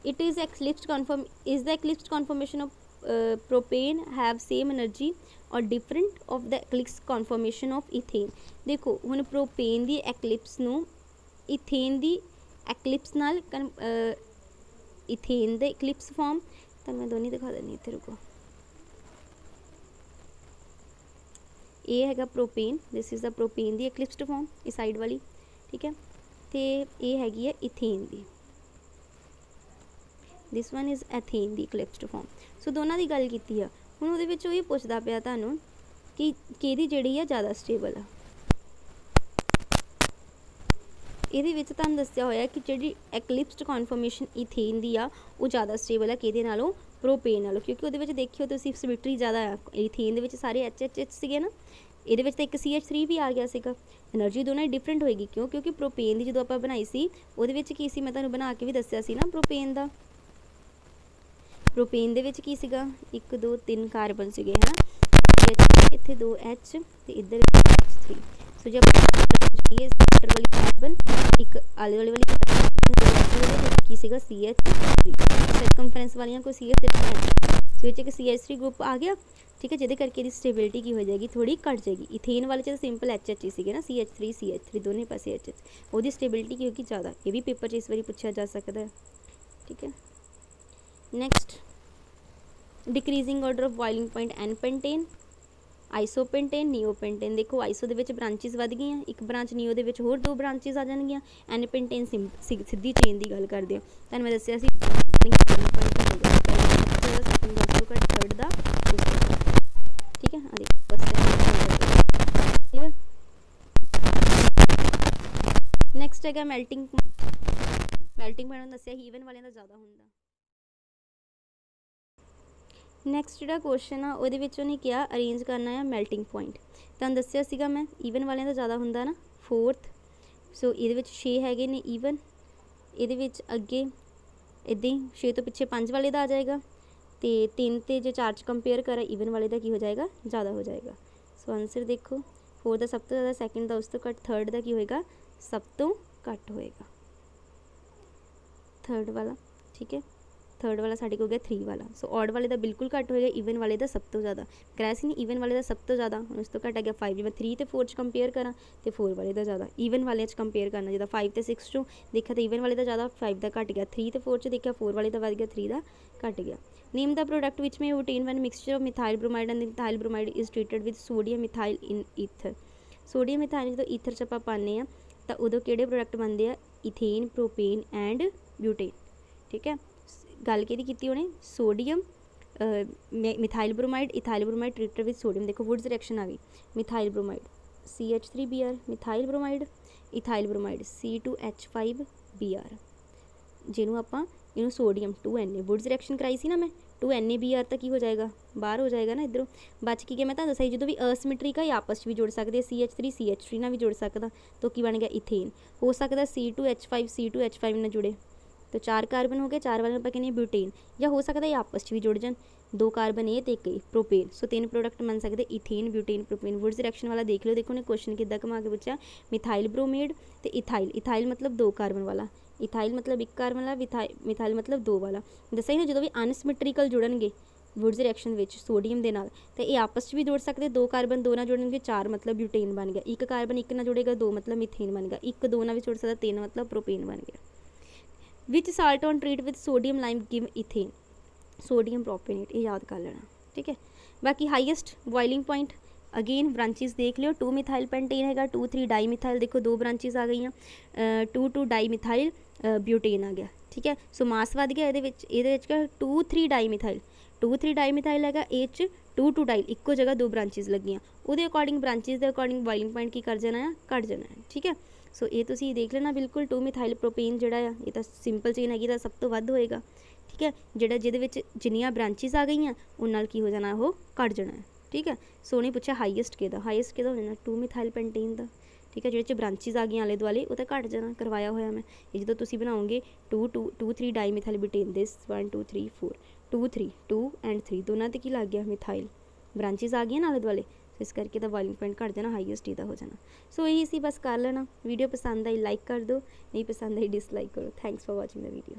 it is eclipsed conform, is the eclipsed conformation of propane have same energy और different of the eclipse conformation of ethane. देखो हुण प्रोपेन की एक्लिप्स नूं इथेन की एक्लिप्स नाल इथेन दे एक्लिप्स फॉर्म तो मैं दोनों दिखा देनी इत्थे, रुको। ये हैगा propane, this is the propane की एक्लिप्स्ड फॉर्म इस साइड वाली। ठीक है, तो ये हैगी है इथेन की, दिस वन इज़ एथेन की एक्लिप्स्ड फॉर्म। सो दोनों की गल की है। हुण उहदे विच ये पुछदा पिया तुहानूं कि किहदी जिहड़ी है ज़्यादा स्टेबल है। ये तुहानूं दस्सिया होया कि जिहड़ी एक्लिप्स्ड कॉन्फॉर्मेशन इथेन की आ वो ज़्यादा स्टेबल है किहदे नालों, प्रोपेन नालों, क्योंकि उहदे विच देखियो तुसीं सिमेट्री ज़्यादा है। इथेन दे विच सारे एच सीगे ना, ये एक CH3 भी आ गया सीगा। एनर्जी दोनों ही डिफरेंट होएगी, क्यों, क्योंकि प्रोपेन की जो आप बनाई सी उहदे विच की सी, मैं तुहानूं बना के भी दस्सिया सी ना प्रोपेन का। प्रोपेन दे विच की सीगा 1 2 3 कार्बन सीगे है ना, इत्थे 2 H ते इधर H3। सो जब चाहिए सेंटर वाली कार्बन एक आले वाली की सीगा CH3, सर्कमफ्रेंस वालियां को CH3, सो ये एक CH3 ग्रुप आ गया। ठीक है, जिहदे करके स्टेबिलिटी की हो जाएगी, थोड़ी घट जाएगी। इथेन वाले तो सिंपल HH ही सीगे ना, CH3 दोनों पासे HH, वो स्टेबिलिटी की होगी ज़्यादा। ये भी पेपर च इस बार पूछा जा सकता है। ठीक है, next decreasing order of boiling point n pentane, isopentane, neopentane. देखो आइसो दे विच ब्रांचिस वध गई, एक ब्रांच नियो दे विच होर 2 ब्रांचिस आ जाएंगियां। एन पेंटेन सीधी चेन की गल करते हैं, तुहानूं मैं दस्सिया सी थर्ड दा। ठीक है, नैक्सट है मैल्टिंग, मैल्टिंग पॉइंट दस्सिया ईवन वाले का ज़्यादा होंदा। नैक्सट जो क्वेश्चन आ उहदे विच उहने क्या अरेंज करना है मैल्टिंग पॉइंट, तुहानूं दस्सिया सीगा मैं ईवन वाले का ज़्यादा होंदा ना, 4th। सो ये 6 हैगे ने ईवन, ये अगे इदां ही 6 तो पिछे 5 वाले का आ जाएगा, तो 3 तो जो 4 कंपेयर करा ईवन वाले का की हो जाएगा, ज़्यादा हो जाएगा। सो आंसर देखो 4 का सब तो ज़्यादा, सैकेंड का उस तो घट, थर्ड का की होएगा सब तो घट होएगा, थर्ड वाला। ठीक है, थर्ड वाला साढ़े को हो गया 3 वाला। सो ऑड वाले का बिल्कुल घट होएगा, ईवन वाले का सब तो ज़्यादा। कराया सी नहीं ईवन वाले का सब तो ज़्यादा, उस तो घट आ गया 5। जो मैं 3 तो 4 कंपेयर करा तो 4 वाले का ज़्यादा, ईवन वाले कंपेयर करना जिदा 5 तो 6 चो देखा तो ईवन वाले का ज़्यादा, 5 का घट गया। 3 तो 4 च देखा 4 वाले का वध गया, 3 का घट गया। नेम द प्रोडक्ट विच में obtain when mixture of methyl bromide and ethyl bromide is treated with sodium methyl in ether। Sodium methyl जो ईथर च आपां पाने आ तो उदों किहड़े प्रोडक्ट बनते हैं, इथेन, प्रोपेन एंड ब्यूटेन। ठीक है, गल कि उन्हें sodium methyl bromide, ethyl bromide treated with sodium. देखो वुड्स रिएक्शन आ गई, methyl bromide CH3Br methyl bromide, ethyl bromide C2H5Br, ਜਿਹਨੂੰ ਆਪਾਂ ਇਹਨੂੰ ਸੋਡੀਅਮ 2Na ਵੁਡਸ ਰਿਐਕਸ਼ਨ ਕਰਾਈ ਸੀ ਨਾ ਮੈਂ 2NaBr ਤਾਂ ਕੀ ਹੋ ਜਾਏਗਾ ਬਾਹਰ ਹੋ ਜਾਏਗਾ ਨਾ ਇੱਧਰੋਂ ਬਚ ਕੇ। ਮੈਂ ਤੁਹਾਨੂੰ ਦੱਸਿਆ ਜਦੋਂ ਵੀ ਅਸਿਮੈਟ੍ਰਿਕ ਆ ਆਪਸ 'ਚ ਵੀ ਜੁੜ ਸਕਦੇ CH3 ਨਾਲ ਵੀ ਜੁੜ ਸਕਦਾ ਤਾਂ ਕੀ ਬਣ ਗਿਆ ਇਥੇਨ। ਹੋ ਸਕਦਾ C2H5 ਨਾਲ ਜੁੜੇ तो 4 कार्बन हो गए, 4 वाले ਆਪਾਂ ਕਹਿੰਦੇ ब्यूटेन, या हो सकता है आपस भी जुड़ जान 2 कार्बन ये तो 1 प्रोपेन। सो 3 प्रोडक्ट बन सकते ethane butane propane. Wurtz reaction वाला देख लो, देखो ने क्वेश्चन किदा घुमा के पूछा मिथाइल ब्रोमीड तो इथाइल। इथाइल मतलब 2 कार्बन वाला, इथाइल मतलब 1 कार्बन वाला, मिथाइल मतलब 2 वाला। दसा ही ना जो भी अनसिमेट्रिकल जुड़नगे वुड्स रिएक्शन में सोडियम के नाल तो ये आपस भी जुड़ सकते 2 कार्बन 2 ना जुड़नगे 4 मतलब ब्यूटेन बन गया, 1 कार्बन 1 ना जुड़ेगा 2 मतलब मिथेन बन गया, 1 2 ना भी जुड़ सकता 3 मतलब प्रोपेन बन गया। Which salt on treat with sodium lime give ethane, sodium propanoate, ये याद कर लेना ठीक है। बाकी highest boiling point again branches देख लियो 2 मिथाइल पेंटेन है, 2 3 डाई मिथाइल, देखो 2 ब्रांचेस आ गई 2 2 डाई मिथाइल ब्यूटेन आ गया ठीक है। सो मास वध गया ये 2 3 डाई मिथाइल, 2 3 डाई मिथाइल है ये 2 2 डाइल इक्को जगह 2 ब्रांचेस लगियाँ, वो अकॉर्डिंग ब्रांचेस के अकॉर्डिंग बॉइलिंग पॉइंट की कर जाना है घट जाना है ठीक है। सो ये तुसी देख लेना बिल्कुल 2 मिथाइल प्रोपेन जोड़ा आ ये तो सिंपल चेन हैगी सब तो वध होएगा ठीक है। जोड़ा जिहदे जिन्नियां ब्रांचेस आ गई उन नाल की हो जाना वो घट जाना है ठीक है। सो उन्हें पूछा हाईएस्ट किहदा, हाईएस्ट किहदा हो जाना 2 मिथाइल पेंटेन का ठीक है। जिहदे ब्रांचेस आ गई आले दुआले वो तो घट जाना, करवाया होया मैं। ये जो तुसी बनाओगे 2 2 2 3 di methyl butane this 1 2 3 4 2 3 2 and 3 दोनों ते की लग गया मिथाइल, ब्रांचेस आ गई आले दुआले इस करके तो बॉइलिंग पॉइंट घट जाना, हाईएस्ट इहदा हो जाना। सो यही सी बस कर लेना। वीडियो पसंद आई लाइक कर दो, नहीं पसंद आई डिसलाइक करो। Thanks for watching the video.